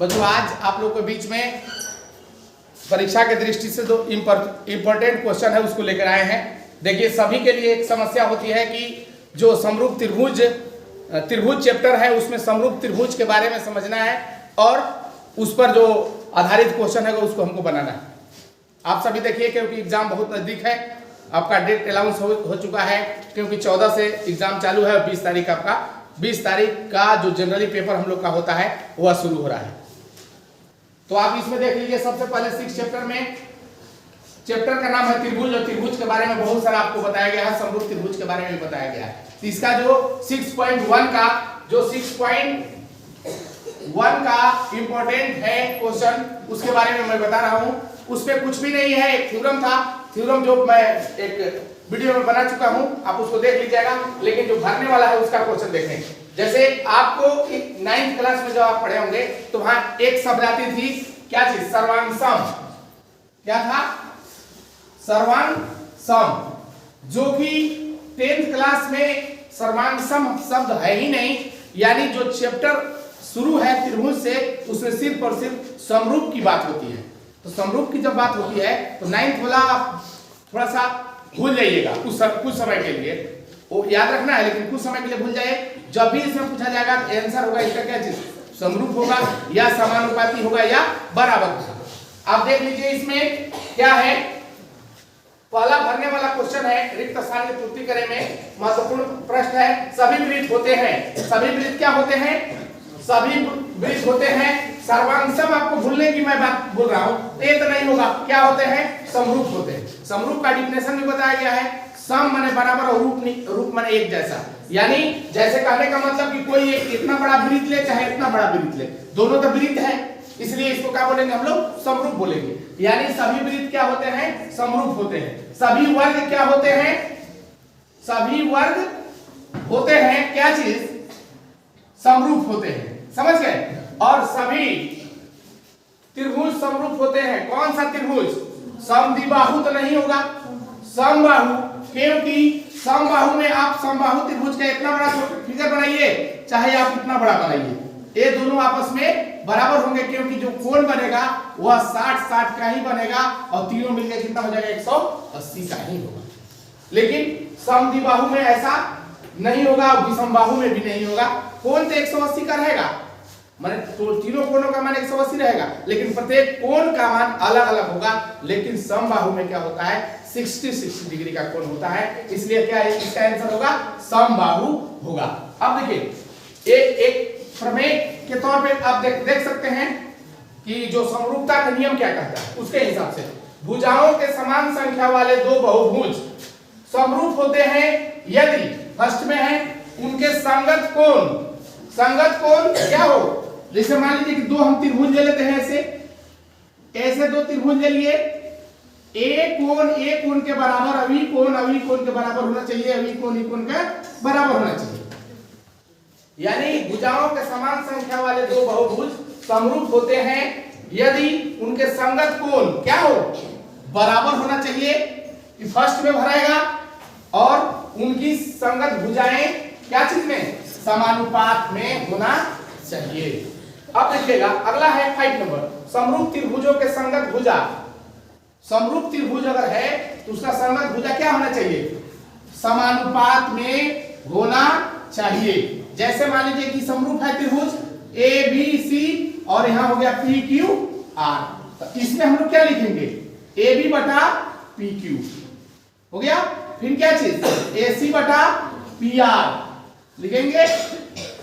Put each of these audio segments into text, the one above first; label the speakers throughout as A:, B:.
A: बच्चों आज आप लोग के बीच में परीक्षा के दृष्टि से जो इम्पोर्टेंट क्वेश्चन है उसको लेकर आए हैं। देखिए सभी के लिए एक समस्या होती है कि जो समरूप त्रिभुज चैप्टर है उसमें समरूप त्रिभुज के बारे में समझना है और उस पर जो आधारित क्वेश्चन है उसको हमको बनाना है। आप सभी देखिए क्योंकि एग्जाम बहुत नजदीक है, आपका डेट अनाउंस हो चुका है क्योंकि 14 से एग्जाम चालू है और 20 तारीख आपका 20 तारीख का जो जनरली पेपर हम लोग का होता है वह शुरू हो रहा है। तो आप इसमें देख लीजिए सबसे पहले 6 चैप्टर में चैप्टर का नाम है त्रिभुज और त्रिभुज के बारे में बहुत सारा आपको बताया गया है, समरूप त्रिभुज के बारे में भी बताया गया है। तो इसका जो 6.1 का जो 6.1 का इंपॉर्टेंट है क्वेश्चन उसके बारे में मैं बता रहा हूं। उस पे कुछ भी नहीं है, एक थ्योरम था, थ्योरम जो मैं एक वीडियो में बना चुका हूं, आप उसको देख लीजिएगा। लेकिन जो भरने वाला है उसका क्वेश्चन देखें। जैसे आपको 9th क्लास में जब आप पढ़े होंगे तो वहां एक शब्द आती थी, क्या चीज? सर्वांग सम। क्या था? सर्वांग सम, जो कि 10th क्लास में सर्वांग सम शब्द है ही नहीं। यानी जो चैप्टर शुरू है त्रिभुज से उसमें सिर्फ और सिर्फ समरूप की बात होती है। तो समरूप की जब बात होती है तो 9th वाला थोड़ा सा भूल जाइएगा कुछ समय के लिए, वो याद रखना है लेकिन कुछ समय के लिए भूल जाए। जब भी इसमें पूछा जाएगा तो आंसर होगा इसका क्या चीज? समरूप होगा या समानुपाती होगा या बराबर होगा। आप देख लीजिए इसमें क्या है। पहला भरने वाला क्वेश्चन है, रिक्त स्थान की पूर्ति करे में महत्वपूर्ण प्रश्न है। सभी वृत्त होते हैं, सभी वृत्त क्या होते हैं? सभी वृत्त होते हैं सर्वांग सम। आपको भूलने की मैं बात बोल रहा हूं, ये तो नहीं होगा। क्या होते हैं? समरूप होते हैं। समरूप का डिफिनेशन भी बताया गया है। सम माने बराबर और रूप माने एक जैसा। यानी जैसे कहने का मतलब कि कोई एक इतना बड़ा वृत्त ले चाहे इतना बड़ा वृत्त ले, दोनों तो वृत्त है, इसलिए इसको क्या बोलेंगे हम लोग? समरूप बोलेंगे। यानी सभी वृत्त क्या होते हैं? समरूप होते हैं। सभी वर्ग क्या होते हैं? सभी वर्ग होते हैं क्या चीज? समरूप होते हैं। समझ गए? और सभी त्रिभुज समरूप होते हैं। कौन सा त्रिभुज? समद्विबाहु तो नहीं होगा, समबाहु, क्योंकि समबाहु में आप समबाहु त्रिभुज का इतना बड़ा फिगर बनाइए चाहे आप इतना बड़ा बनाइए, ये दोनों आपस में बराबर होंगे क्योंकि जो कोण बनेगा वह 60-60 का ही बनेगा और तीनों मिलकर कितना हो जाएगा? 180 का ही होगा। लेकिन समद्विबाहु में ऐसा नहीं होगा, विषमबाहु में भी नहीं होगा। कोण तो 180 का रहेगा, माने तो तीनों कोणों का मान 180 रहेगा, लेकिन प्रत्येक कोण का मान अलग अलग होगा। लेकिन समबाहु में क्या होता है? 60 डिग्री का कोण होता है, इसलिए क्या है? इसका आंसर होगा समबाहु होगा। अब देखिए एक प्रमेय के तौर पे आप देख सकते हैं कि जो समरूपता का नियम क्या कहता है उसके हिसाब से भुजाओं के समान संख्या वाले दो बहुभुज समरूप होते हैं यदि फर्स्ट में है उनके संगत कोण क्या हो? जैसे मान लीजिए कि दो हम त्रिभुज ले लेते हैं, ऐसे दो त्रिभुज ले लिए, ए कोण के बराबर अवी कोण के बराबर होना चाहिए, अवी कोण के बराबर होना चाहिए। यानी भुजाओं के समान संख्या वाले दो बहुभुज समरूप होते हैं यदि उनके संगत कोण क्या हो? बराबर होना चाहिए, फर्स्ट में भरेगा, और उनकी संगत भुजाएं क्या चीज में? समानुपात में होना चाहिए। अब देखिएगा अगला है 5 नंबर, समरूप त्रिभुजों के संगत भुजा। समरूप त्रिभुज अगर है तो उसका संगत भुजा क्या होना चाहिए? समानुपात में होना चाहिए। जैसे मान लीजिए कि समरूप है त्रिभुज ABC और यहां हो गया PQR, तो इसमें हम लोग क्या लिखेंगे? AB बटा PQ हो गया। फिर क्या चीज? AC बटा PR लिखेंगे,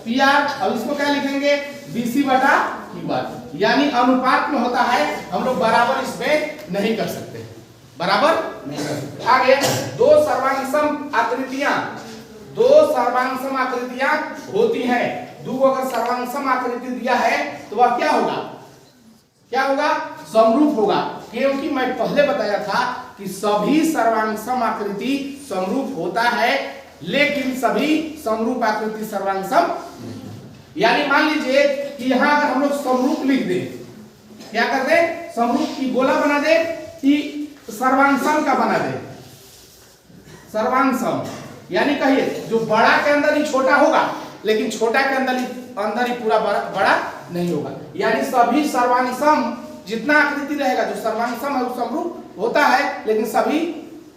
A: PR। अब इसको क्या लिखेंगे? BC बटा QR। यानी अनुपात में होता है, हम लोग बराबर इसमें नहीं कर सकते, बराबर नहीं कर सकते। आगे दो सर्वांगसम आकृतियां होती हैं। दो अगर सर्वांगसम आकृति दिया है तो वह क्या होगा? क्या होगा? समरूप होगा, क्योंकि मैं पहले बताया था कि सभी सर्वांगसम आकृति समरूप होता है लेकिन सभी समरूप आकृति सर्वांगसम। यानी मान लीजिए कि यहां अगर हम लोग समरूप लिख दें, क्या कर दे? समरूप की गोला बना दे कि सर्वांगसम का बना दे, सर्वांगसम। यानी कहिए जो बड़ा के अंदर ही छोटा होगा लेकिन छोटा के अंदर ही पूरा बड़ा नहीं होगा। यानी सभी सर्वांग सम जितना आकृति रहेगा, जो सर्वांग सम है वो समरूप होता है, लेकिन सभी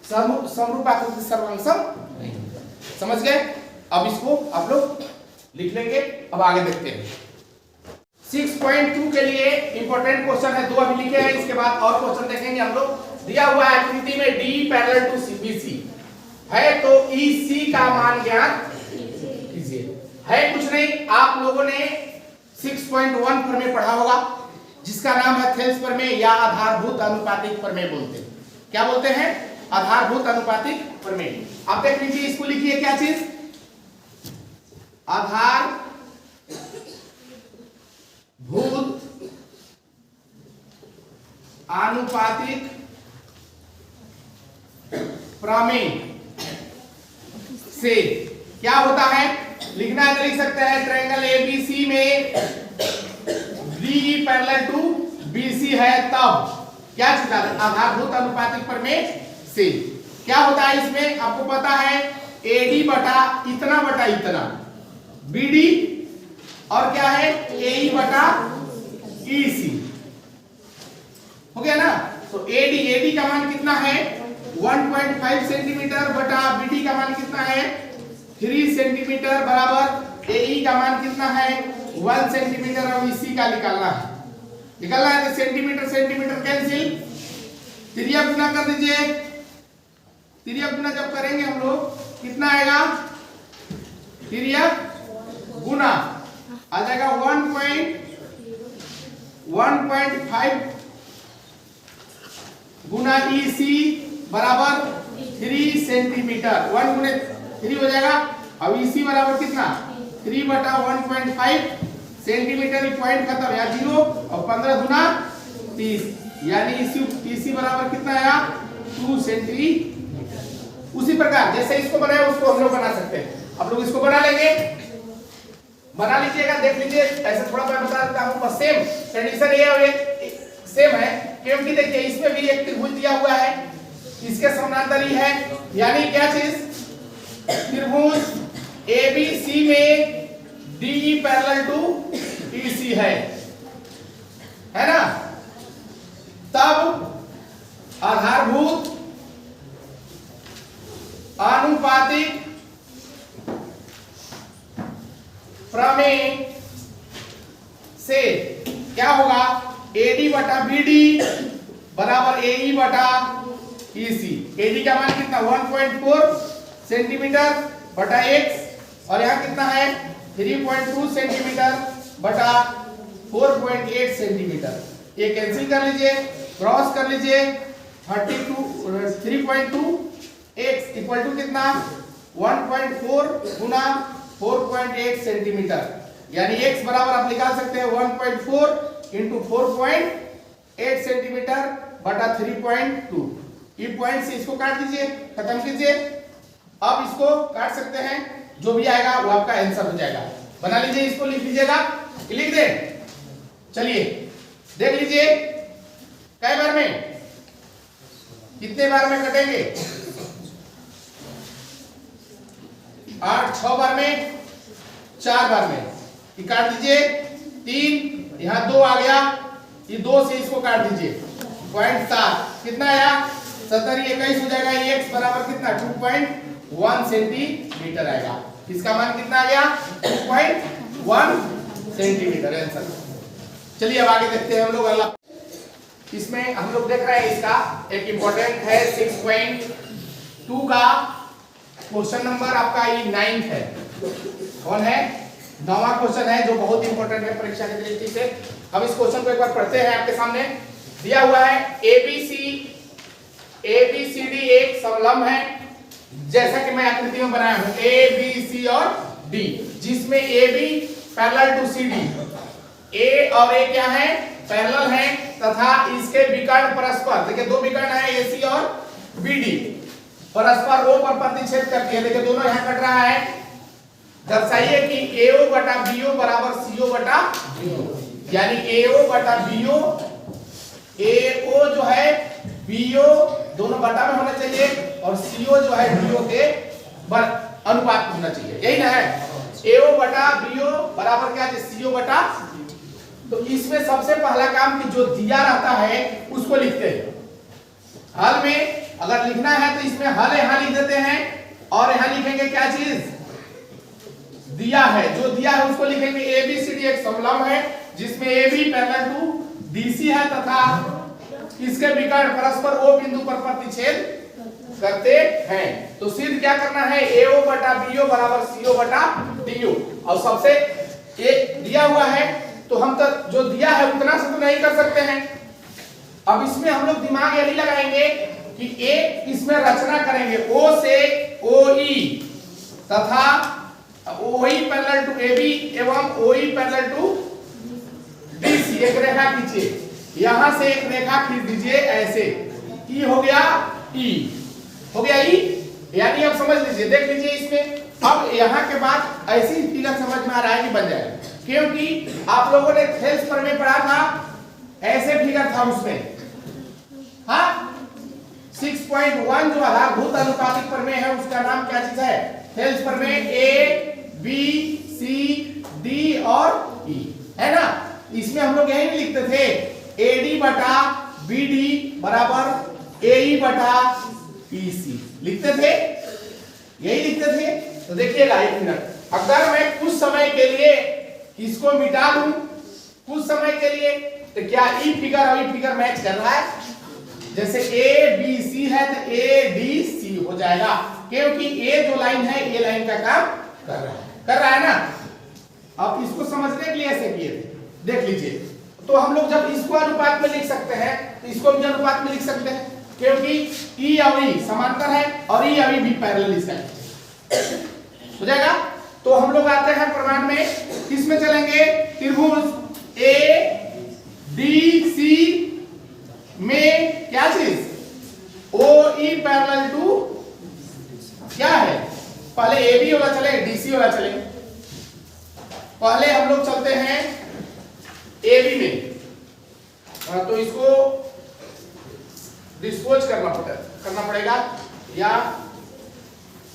A: समरूप आकृति सर्वांग सम नहीं होता। समझ गए? अब इसको आप लोग लिख लेंगे। अब आगे देखते हैं 6.2 के लिए इंपॉर्टेंट क्वेश्चन है, 2 अभी लिखे हैं, इसके बाद और क्वेश्चन देखेंगे हम लोग। दिया हुआ है आकृति में डी पैरेलल टू बीसी है, तो ईसी का मान ज्ञात कीजिए। है कुछ नहीं, आप लोगों ने 6.1 प्रमेय पढ़ा होगा, जिसका नाम है थेल्स प्रमेय या आधारभूत अनुपातिक प्रमेय बोलते हैं। क्या बोलते हैं? आधारभूत अनुपातिक प्रमेय। आप देख लीजिए, इसको लिखिए क्या चीज, आधारभूत अनुपातिक प्रमेय से क्या होता है, लिखना है तो लिख सकते हैं। ट्रायंगल एबीसी में डी पैरेलल टू बीसी है, तब क्या चीज आधारभूत अनुपातिक प्रमेय से क्या होता है। इसमें आपको पता है एडी बटा इतना बीडी और क्या है एई बटा ईसी, हो गया ना। तो एडी का मान कितना है 1.5 सेंटीमीटर बटा बीडी का मान कितना है 3 सेंटीमीटर बराबर एई का मान कितना है 1 सेंटीमीटर। और ईसी का निकालना है तो सेंटीमीटर कैंसिल, त्रिज्या गुना कर दीजिए। त्रिज्या गुना जब करेंगे हम लोग कितना आएगा, त्रिज्या गुना आ जाएगा 1.5 गुना ईसी बराबर 3 सेंटीमीटर। 1 गुने 3 हो जाएगा। अब ईसी बराबर कितना 3 बटा 1.5 सेंटीमीटर। पॉइंट खत्म, या 0 और 15 गुना 30, यानी ईसी बराबर कितना आया 2 सेंटीमीटर। उसी प्रकार जैसे इसको बनाया उसको हम लोग बना सकते हैं। आप लोग इसको बना लेंगे, बना लीजिएगा, देख लीजिए। ऐसे थोड़ा मैं बता देता हूं, बस सेम कंडीशन ये और सेम है, क्योंकि देखिए इसमें भी एक त्रिभुज दिया हुआ है, इसके समानांतर ही है। यानी क्या चीज, त्रिभुज एबीसी में डी पैरेलल टू ईसी है ना। तब आधारभूत अनुपातिक प्रमेय से क्या होगा, एडी बटा बीडी बराबर एई बटा ईसी। एडी का मान कितना 1.4 सेंटीमीटर बटा एक्स, और यहाँ कितना है 3.2 सेंटीमीटर बटा 4.8 सेंटीमीटर। ये कैंसिल कर लीजिए, क्रॉस कर लीजिए। 3.2 x इक्वल टू कितना 1.4 गुना 4.8 सेंटीमीटर, यानी x बराबर आप निकाल सकते हैं 1.4 इंटू 4.8 सेंटीमीटर बटा 3.2। ये पॉइंट से इसको काट दीजिए, खत्म कीजिए। अब इसको काट सकते हैं, जो भी आएगा वो आपका आंसर हो जाएगा। बना लीजिए, इसको लिख लीजिएगा, लिख दे। चलिए देख लीजिए कई बार में, कितने बार में कटेंगे, 8 6 बार में, 4 बार में। ये काट दीजिए 3, यहाँ 2 आ गया, ये 2 से इसको काट दीजिए 0.7, कितना आया 70, 21 हो जाएगा। ये x बराबर कितना 2.1 सेंटीमीटर आएगा। इसका मान कितना आ गया 2.1 सेंटीमीटर आंसर। चलिए अब आगे देखते हैं हम लोग अगला। इसमें हम लोग देख रहे हैं, इसका एक इंपॉर्टेंट है 6.2 का क्वेश्चन नंबर आपका ये 9th है। कौन है, 9वां क्वेश्चन है, जो बहुत इंपॉर्टेंट है परीक्षा की दृष्टि से। हम इस क्वेश्चन को एक बार पढ़ते हैं। आपके सामने दिया हुआ है ABCD एक समलंब है, जैसा कि मैं आकृति में बनाया हूं ABC और D, जिसमें AB parallel to CD, A और A क्या है पैरेलल है, तथा इसके विकर्ण परस्पर, देखिए 2 विकर्ण है AC और BD, परस्पर O पर प्रतिच्छेद करती है। देखिए दोनों यहाँ कट रहा है। दर्शाइए कि AO बटा BO बराबर CO बटा BO, यानी AO बटा BO, AO जो है BO दोनों बटा में होना चाहिए, और CO जो है BO के अनुपात में होना चाहिए, यही ना है। AO बटा BO बराबर क्या है CO बटा तो इसमें सबसे पहला काम कि जो दिया रहता है उसको लिखते हैं। हल में अगर लिखना है तो इसमें हल यहां लिख देते हैं और यहां लिखेंगे क्या चीज दिया है, जो दिया है उसको लिखेंगे एबीसीडी एक समलंब है जिसमें AB पैरेलल टू DC है तथा इसके विकर्ण परस्पर O बिंदु पर प्रतिच्छेद करते हैं। तो सिद्ध क्या करना है AO बटा BO बराबर CO बटा DO। और सबसे ये दिया हुआ है तो हम तो जो दिया है उतना से तो नहीं कर सकते हैं। अब इसमें हम लोग दिमाग यही लगाएंगे कि एक इसमें रचना करेंगे O से OE तथा OE पैरेलल टू AB एवं OE पैरेलल टू DC एक रेखा खींचिए, यहां से एक रेखा खींच दीजिए ऐसे, E हो गया E हो गया E, यानी आप समझ लीजिए देख लीजिए इसमें। अब यहाँ के बाद ऐसी फिगर समझ में आ रहा है कि बन जाएगा, क्योंकि आप लोगों ने थेल्स प्रमेय पढ़ा था, ऐसे फिगर था उसमें। हाँ 6.1 जो आधारभूत अनुपातिक प्रमेय है उसका नाम क्या चीज है थेल्स प्रमेय A B C D और E है ना। इसमें हम लोग यही लिखते थे AD बटा BD बराबर AE बटा EC लिखते थे, यही लिखते थे। तो देखिएगा एक मिनट, अगर मैं कुछ समय के लिए इसको मिटा दूं कुछ समय के लिए तो क्या ई फिगर और ई फिगर मैच कर रहा है? जैसे ABC है तो ADC हो जाएगा, क्योंकि A जो लाइन है ये लाइन का काम कर रहा है ना। अब इसको समझने के लिए ऐसे किए थे, देख लीजिए। तो हम लोग जब इसको अनुपात में लिख सकते हैं तो इसको भी अनुपात में लिख सकते हैं, क्योंकि E और E समांतर है और E और E भी पैरेलल इसका हो जाएगा। तो हम लोग आते हैं प्रमाण में, किसमें चलेंगे त्रिभुज ADC में क्या चीज OE पैरेलल टू क्या है, पहले AB वाला चले DC वाला चले। पहले हम लोग चलते हैं AB में, तो इसको डिस्पोज करना पड़ेगा या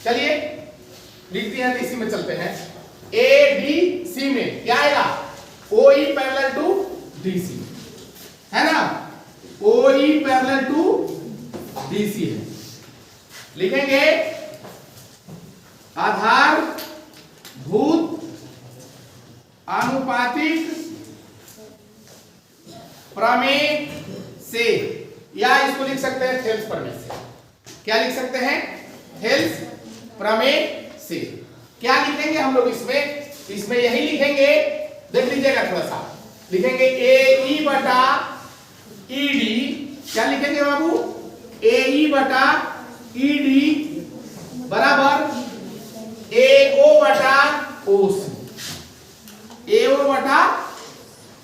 A: चलिए लिखते हैं DC में चलते हैं। ADC में क्या आएगा OE पैरेलल टू DC है ना, OE पैरेलल टू DC है। लिखेंगे आधारभूत आनुपातिक प्रमेय से, या इसको लिख सकते हैं थेल्स प्रमेय से। क्या लिख सकते हैं थेल्स प्रमेय से। क्या लिखेंगे हम लोग इसमें यही लिखेंगे, देख लीजिएगा थोड़ा सा लिखेंगे AE बटा ED, क्या लिखेंगे बाबू AE बटा ED बराबर AO बटा OC, AO बटा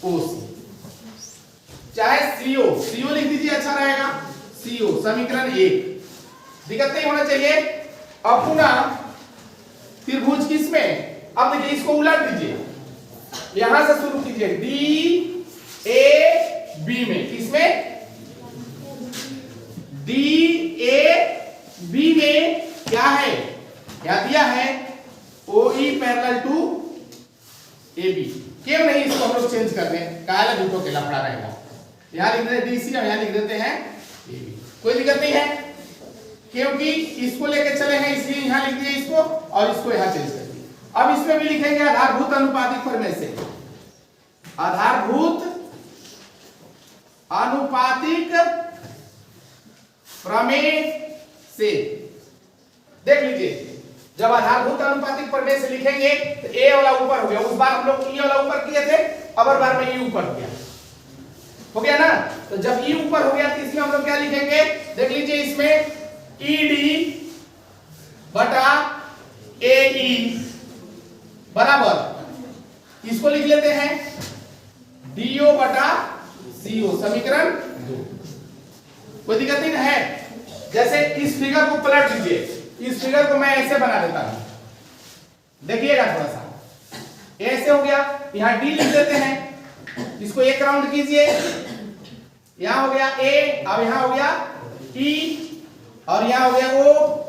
A: OC, चाहे CO लिख दीजिए अच्छा रहेगा, CO समीकरण 1, दिक्कत नहीं होना चाहिए। अब पुनः त्रिभुज किसमें, अब देखिए इसको उलट दीजिए, यहां से शुरू कीजिए DAB में, किसमें DAB में क्या है, क्या दिया है OE पैरेलल टू AB। क्यों नहीं इसको हम लोग चेंज कर दें, काला दूसरों के लफड़ा रहेगा। यहां लिख देते DC और यहां लिख देते हैं AB, कोई दिक्कत नहीं है, क्योंकि इसको लेके चले हैं इसलिए यहां लिख दिए इसको और इसको यहां चेंज कर दिए। अब इसमें भी लिखेंगे आधारभूत अनुपातिक प्रमेय से, आधारभूत अनुपातिक प्रमेय से। देख लीजिए जब आधारभूत अनुपातिक प्रमेय से लिखेंगे तो A वाला ऊपर हो गया, उस बार हम लोग E वाला ऊपर किए थे, अब बार में E ऊपर हो गया ना। तो जब E ऊपर हो गया तो इसमें हम लोग क्या लिखेंगे, देख लीजिए इसमें ED बटा AE बराबर इसको लिख लेते हैं DO बटा CO, समीकरण 2। कोई दिक्कत नहीं है। जैसे इस फिगर को पलट दीजिए, इस फिगर को मैं ऐसे बना देता हूं, देखिएगा थोड़ा सा ऐसे हो गया, यहां D लिख देते हैं, इसको एक राउंड कीजिए, यहां हो गया A, अब यहां हो गया E और यहां हो गया O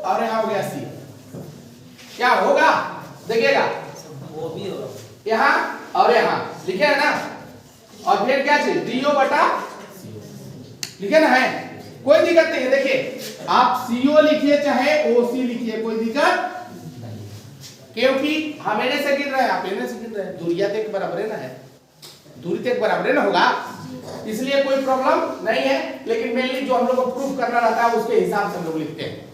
A: और यहां हो गया C। क्या होगा देखिएगा, यहाँ और यहाँ लिखे है ना, और फिर क्या चीज डीओ बटा लिखे ना है, कोई दिक्कत नहीं है। देखिए आप सीओ लिखिए चाहे ओसी लिखिए, कोई दिक्कत क्योंकि हम एने से गिन रहे हैं, आप एने से गिन रहे हैं, दूरिया तो एक बराबर है ना, है दूरी तो एक बराबर है ना होगा, इसलिए कोई प्रॉब्लम नहीं है। लेकिन मेनली जो हम लोग को प्रूफ करना रहता है उसके हिसाब से हम लोग लिखते हैं,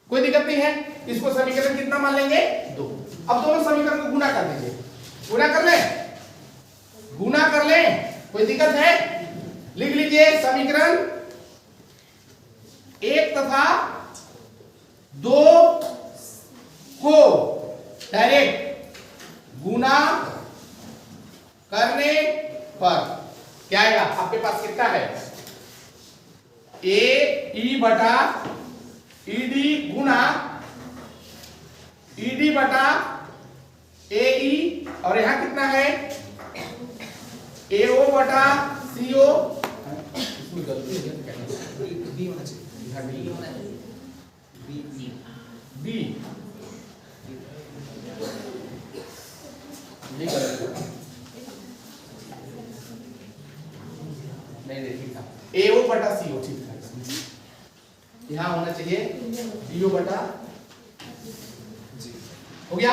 A: कोई दिक्कत नहीं है। इसको समीकरण कितना मान लेंगे 2। अब दोनों समीकरण को गुना कर दीजिए, गुना कर ले, गुना कर ले, कोई दिक्कत है? लिख लीजिए समीकरण 1 तथा 2 को डायरेक्ट गुना करने पर क्या आएगा? आपके पास कितना है? ए ई बटा ईडी गुना ईडी बटा ए ई, और यहां कितना है? एओ बटा सीओ, इसमें गलती है क्या? बी होना चाहिए, बी नहीं ठीक था, एओ बटा सीओ ठीक था, यहां होना चाहिए डीओ बटा जी, हो गया।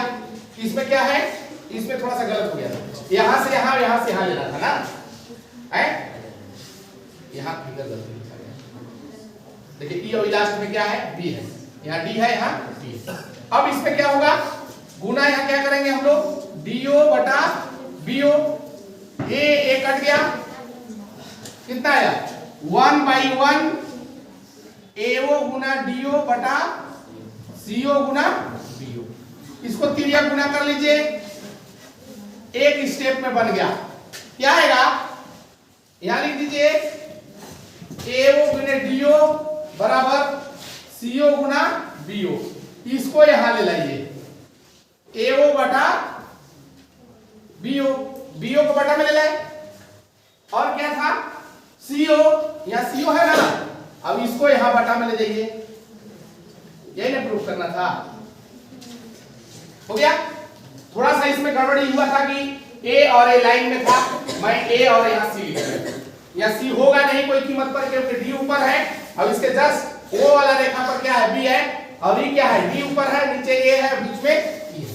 A: इसमें क्या है? इसमें थोड़ा सा गलत हो गया था, यहां से यहां लेना था ना, है यहां फिगर गलत लिखा गया। देखिए ई और लास्ट में क्या है? बी है, यहां डी है, यहां बी है। अब इसमें क्या होगा? गुना यहां क्या करेंगे हम लोग? डीओ बटा बीओ, ए कट गया, कितना आया? 1/1 एओ गुना डीओ बटा सीओ गुना बीओ। इसको तिरिया गुना कर लीजिए, एक स्टेप में बन गया। क्या आएगा? यहां लिख दीजिए एओ गुना डीओ बराबर सीओ गुना बीओ। इसको यहां ले लाइए, एओ बटा बीओ, बीओ को बटा में ले लाए, और क्या था? सीओ, यहां सीओ है ना, अब इसको यहां बटा में ले जाइए, यही ना प्रूफ करना था, हो गया। थोड़ा सा इसमें गड़बड़ी हुआ था कि ए और ए लाइन में था, मैं ए और यहां सी लिख दिया, यहां सी होगा नहीं कोई कीमत पर क्योंकि डी ऊपर है, अब इसके जस्ट ओ वाला रेखा पर क्या है? बी है, और ये क्या है? डी ऊपर है, नीचे ए है, बीच में ई है।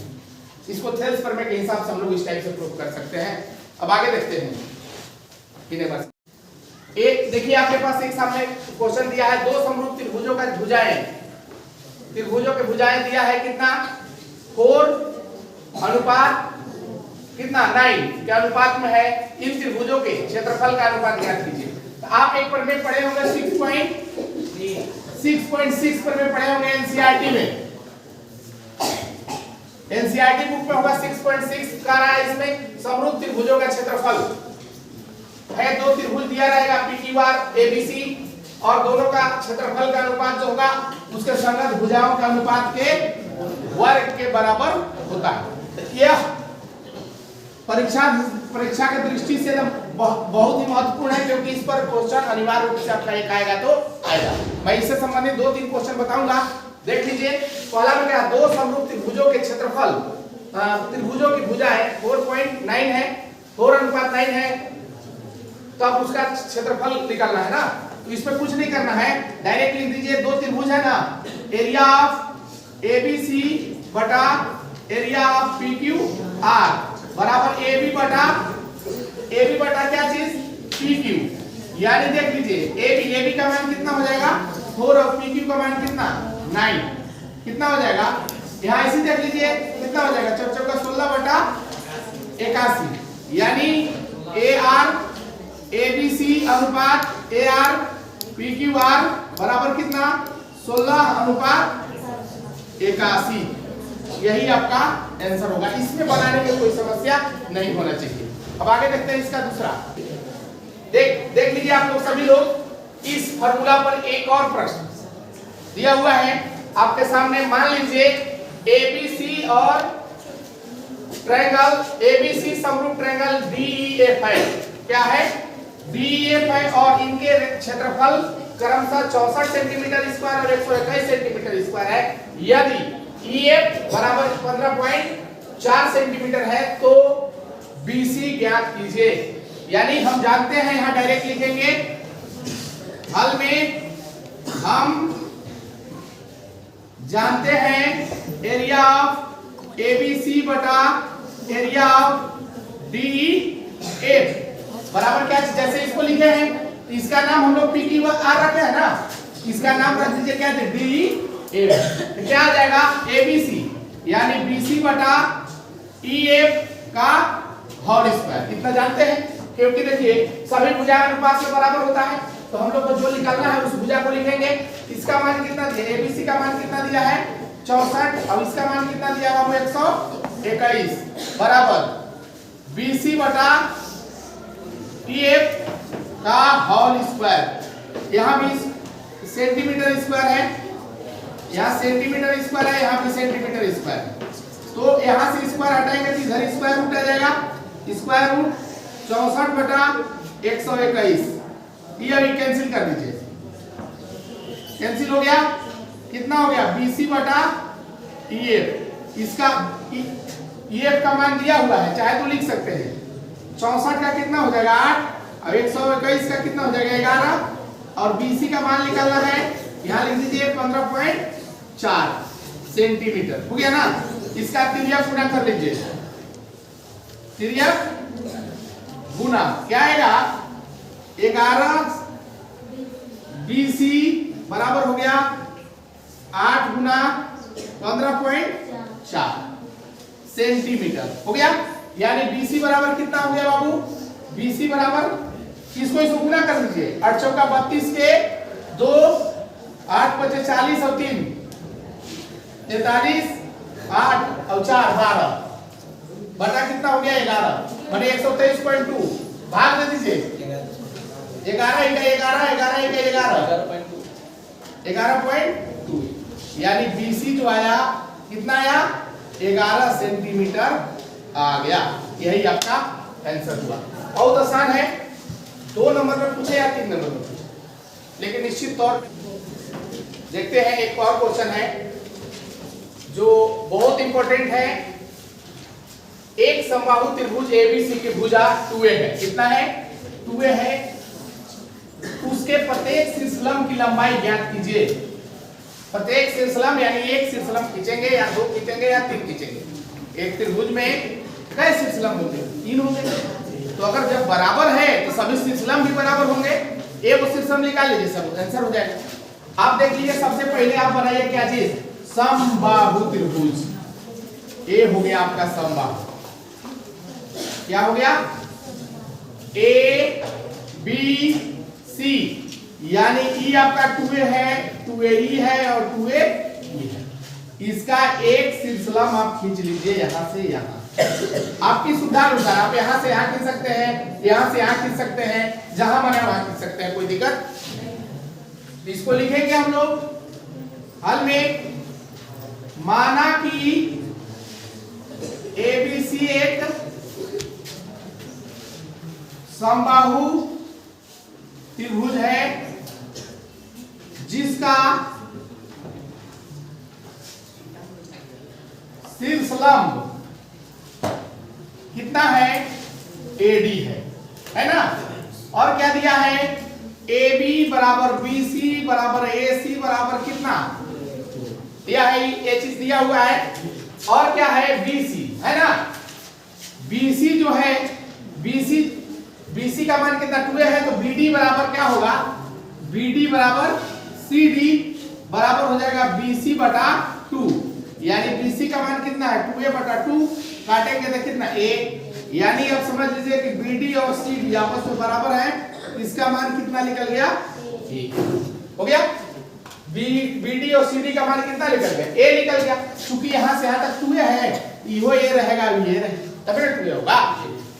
A: इसको थेल्स प्रमेय के हिसाब से हम लोग इस टाइप से प्रूफ कर सकते हैं। अब आगे देखते हैं, एक देखिए आपके पास एक सामने क्वेश्चन दिया है, दो समरूप त्रिभुजों का भुजाएं, त्रिभुजों के भुजाएं दिया है कितना? 4 अनुपात कितना 9 के अनुपात में है। इन त्रिभुजों के क्षेत्रफल का अनुपात ज्ञात कीजिए। तो आप एक प्रमेय पढ़े होंगे 6.6 प्रमेय पढ़े होंगे एनसीईआरटी में, एनसीईआरटी बुक में होगा 6.6 का रहा है। इसमें समरूप त्रिभुजों का क्षेत्रफल है, दो त्रिभुज दिया रहेगा पीक्यूआर एबीसी, और दोनों का क्षेत्रफल का अनुपात जो होगा उसके संगत भुजाओं के अनुपात के वर्ग के बराबर होता है। यह परीक्षा के दृष्टि से बहुत ही महत्वपूर्ण है, क्योंकि इस पर क्वेश्चन अनिवार्य रूप से आपका एक आएगा तो आएगा। मैं इससे संबंधित 2-3 क्वेश्चन बताऊंगा, देख लीजिए। पहला में क्या? दो समरूप त्रिभुजों के क्षेत्रफल, त्रिभुजों की भुजाएं 4.9 है, 4:9 है, तो अब उसका क्षेत्रफल निकालना है ना, तो इसमें कुछ नहीं करना है, डायरेक्ट लिख दीजिए। दो त्रिभुज है ना, एरिया ऑफ एबीसी बटा एरिया ऑफ पीक्यूआर बराबर एबी बटा क्या चीज? पीक्यू, यानी देख लीजिए एबी का मान कितना हो जाएगा? 4, और पीक्यू का मान कितना? 9, कितना हो जाएगा? यहाँ इसी देख लीजिए कितना हो जाएगा? 4 चौका 16 बटा 81, यानी ए आर एबीसी अनुपात ए आर पीक्यूआर बराबर कितना? 16 अनुपात 81। यही आपका आंसर होगा। इसमें बनाने में कोई समस्या नहीं होना चाहिए। अब आगे देखते हैं इसका दूसरा। देख लीजिए आप लोग सभी लोग, इस फार्मूला पर एक और प्रश्न दिया हुआ है आपके सामने। मान लीजिए एबीसी और ट्रायंगल एबीसी समरूप ट्रायंगल डीईएफ है। क्या है? डीईएफ है, और इनके क्षेत्रफल क्रमशः 64 सेंटीमीटर स्क्वायर और 121 सेंटीमीटर स्क्वायर है। यदि EF बराबर 15.4 सेंटीमीटर है तो BC ज्ञात कीजिए। यानी हम जानते हैं, यहां डायरेक्ट लिखेंगे, हल में हम जानते हैं एरिया ऑफ एबीसी बटा एरिया ऑफ डीएफ बराबर क्या, जैसे इसको लिखे हैं, इसका नाम हम लोग पी आर रखे हैं ना, इसका नाम रख दीजिए क्या है, डीएफ। तो क्या आ जाएगा, एबीसी यानी बीसी बटा ईएफ का होल स्क्वायर। इतना जानते हैं, क्योंकि देखिए सभी भुजा अनुपात से बराबर होता है, तो हम लोग को जो निकालना है उस भुजा को लिखेंगे। इसका मान कितना दिया, एबीसी का मान कितना दिया है 64, और इसका मान कितना दिया है 121 बराबर बीसी बटा ईएफ का होल स्क्वायर। यहाँ भी सेंटीमीटर स्क्वायर है, यहाँ सेंटीमीटर स्क्वायर है, यहाँ भी सेंटीमीटर स्क्वायर, तो यहाँ से स्क्वायर हटाएंगे तो इधर स्क्वायर रूट आ जाएगा, स्क्वायर रूट 64 बटा 121, ये अभी कैंसिल कर दीजिए, कैंसिल हो गया, कितना हो गया बीसी बटा ईएफ। इसका ईएफ का मान दिया हुआ है, चाहे तो लिख सकते हैं, 64 का कितना हो जाएगा 8, और 121 का कितना हो जाएगा 11, और बीसी का मान निकालना है, यहाँ लिख दीजिए 15.4 सेंटीमीटर, हो गया ना। इसका तिर्यक गुना कर लीजिए, तिर्यक गुना क्या आएगा 11 बीसी बराबर हो गया 8 गुना 15.4 सेंटीमीटर, हो गया। यानी बीसी बराबर कितना हो गया बाबू, बीसी बराबर इसको गुना कर दीजिए, 8 चौका 32 के 2, 8 पचे 40 और 3 43, 8 और 4 12 बटा कितना हो गया 11 बटे 123.2, भाग दे दीजिए 11 11.2, यानी बीसी जो आया कितना आया 11 सेंटीमीटर आ गया। यही आपका आंसर हुआ। बहुत आसान है, 2 नंबर में पूछे या 3 नंबर में पूछे, लेकिन निश्चित तौर देखते हैं। एक और क्वेश्चन है जो बहुत इंपॉर्टेंट है। एक समबाहु त्रिभुज एबीसी की भुजा 2a है, कितना है 2a है, उसके प्रत्येक शीर्षलंब की लंबाई ज्ञात कीजिए। प्रत्येक शीर्षलंब यानी एक शीर्षलंब खींचेंगे या 2 खींचेंगे या 3 खींचेंगे। एक त्रिभुज में कितने शीर्षलंब होंगे, 3 होंगे, तो अगर जब बराबर है तो सभी शीर्षलंब भी बराबर होंगे। एक शीर्षलंब निकाल लीजिए, सब आंसर हो जाएगा। आप देख लीजिए, सबसे पहले आप बनाइए क्या चीज, समबाहु त्रिभुज। ए हो गया आपका समबाहु, क्या हो गया ए बी सी, यानी ई आपका 2a है, 2a ई है और 2a ई है। इसका एक शीर्षलंब आप खींच लीजिए यहां से यहां, आपकी सुविधा अनुसार आप यहां से यहां खींच सकते हैं, यहां से यहां खींच सकते हैं, जहां मने वहां खींच सकते हैं, कोई दिक्कत। इसको लिखेंगे हम लोग हल में, माना कि एबीसी एक समबाहु त्रिभुज है जिसका शीर्षलंब कितना है एडी है ना, और क्या दिया है AB बराबर BC बराबर AC बराबर कितना दिया है, ये चीज दिया हुआ है। और क्या है BC है ना, BC जो है BC का मान कितना 2a है, तो BD बराबर क्या होगा, BD बराबर CD बराबर हो जाएगा BC बटा 2, यानी BC का मान कितना है 2a बटा 2, काटेंगे तो कितना a, यानी अब समझ लीजिए कि BD और CD आपस में बराबर है, इसका मान कितना निकल गया a, हो गया। BD और CD का मान कितना निकल गया a निकल गया, क्योंकि यहां से यहां तक 2a है, यो a रहेगा, ये रहेगा, तब 2a होगा।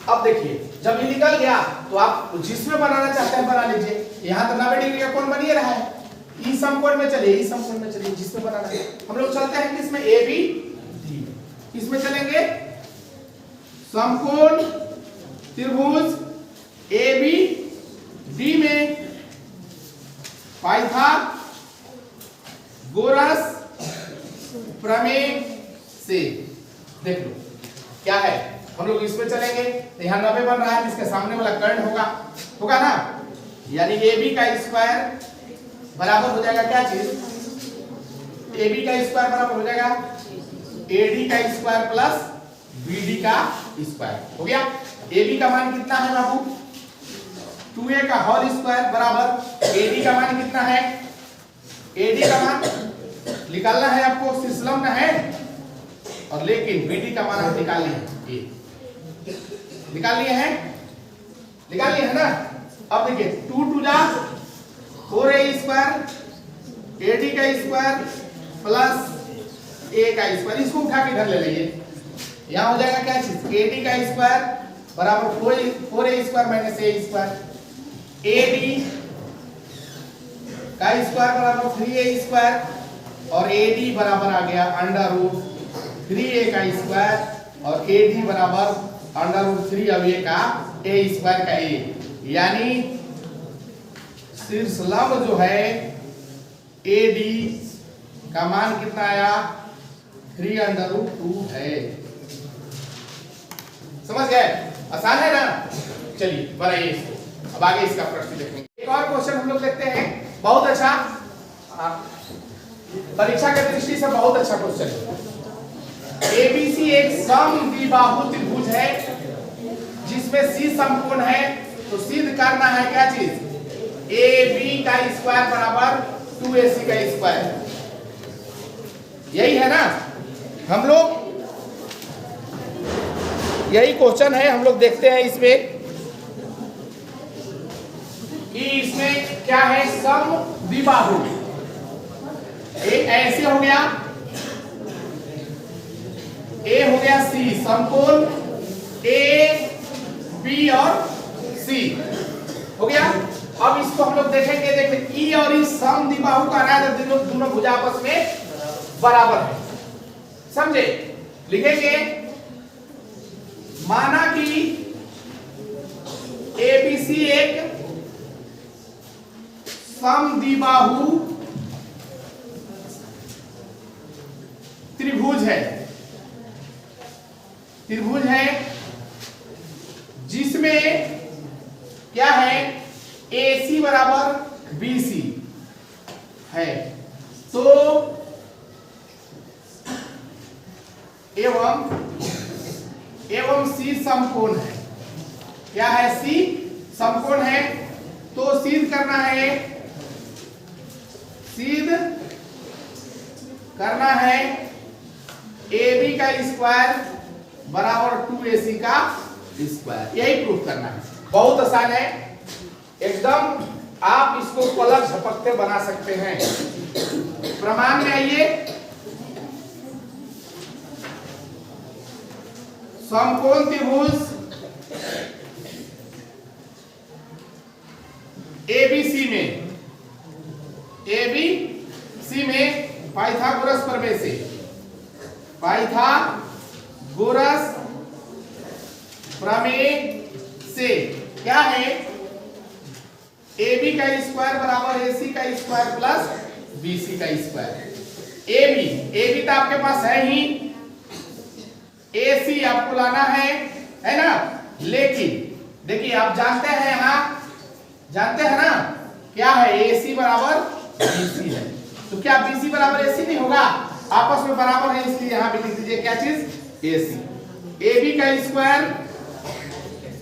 A: अब देखिए जब ये निकल गया तो आप जिसमें बनाना चाहते हैं बना लीजिए। यहाँ तो 90 डिग्री का कोण बन ही रहा है, ई समकोण में चलिए, ई समकोण में चलिए, जिसमें बनाना है। हम लोग चलते हैं किसमें, ए बी डी, किसमें चलेंगे, समकोण त्रिभुज ए बी डी में पाइथागोरस प्रमेय से। देख लो क्या है, हम लोग इसमें चलेंगे तो यहाँ 90 बन रहा है, जिसके सामने वाला कर्ण होगा ना, यानी AB का स्क्वायर बराबर हो जाएगा क्या चीज, AB का स्क्वायर बराबर हो जाएगा AD का स्क्वायर प्लस BD का स्क्वायर। हो गया। AB का मान कितना है बाबू, 2A का होल स्क्वायर बराबर AD का मान कितना है, AD का मान निकालना है आपको, सिस्लम है, और लेकिन BD का मान निकाल लिए निकाल लिए है ना। अब देखिए 2 2 जा 4A स्क्वायर, AD का स्क्वायर प्लस A का स्क्वायर, इसको उठा के इधर ले लीजिए, यहाँ हो जाएगा क्या चीज, AD का स्क्वायर बराबर 4A square minus A square, AD का स्क्वायर बराबर 3A स्क्वायर, और AD बराबर आ गया अंडर रूट 3A का स्क्वायर, और AD बराबर अंडर रूट 3 अब A का A स्क्वायर का A, यानी शीर्ष लंब जो है AD का मान कितना आया, 3 अंडर रूट 2 है। समझ गए, आसान है ना। चलिए बनाइए इसको, अब आगे इसका प्रश्न देखेंगे। एक और क्वेश्चन हम लोग देखते हैं, बहुत अच्छा, परीक्षा की दृष्टि से बहुत अच्छा क्वेश्चन है। ABC एक समद्विबाहु त्रिभुज है जिसमें C समकोण है, तो सिद्ध करना है क्या चीज, AB का स्क्वायर बराबर 2AC का स्क्वायर, यही है ना। हम लोग यही क्वेश्चन है, हम लोग देखते हैं इसमें कि इसमें क्या है, समद्विबाहु, एक ऐसे हो गया, A हो गया C, समकोण A B और C हो गया। अब इसको हम लोग देखेंगे, देखिए E और E समद्विबाहु का राय, दोनों भुजा आपस में बराबर है, समझे। लिखेंगे, माना कि ABC एक समद्विबाहु त्रिभुज है जिसमें क्या है, AC बराबर BC है, तो एवं C समकोण है, क्या है, C समकोण है, तो सिद्ध करना है AB का स्क्वायर बराबर 2AC का स्क्वायर, यही प्रूफ करना है। बहुत आसान है एकदम, आप इसको पलक झपकते बना सकते हैं। प्रमाण में आइए, समकोण त्रिभुज ABC में पाइथागोरस प्रमेय से क्या है, AB का स्क्वायर बराबर AC का स्क्वायर प्लस BC का स्क्वायर। AB तो आपके पास है ही, AC आपको लाना है ना, लेकिन देखिए आप जानते हैं ना क्या है, AC बराबर BC है, तो क्या BC बराबर AC नहीं होगा, आपस में बराबर है, इसलिए यहां भी लिख दीजिए क्या चीज, AC। AB का स्क्वायर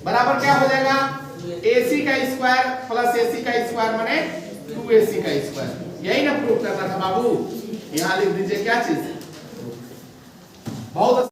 A: बराबर क्या हो जाएगा, AC का स्क्वायर प्लस AC का स्क्वायर माने 2AC का स्क्वायर, यही ना प्रूफ करना था बाबू, यहां लिख दीजिए क्या चीज, बहुत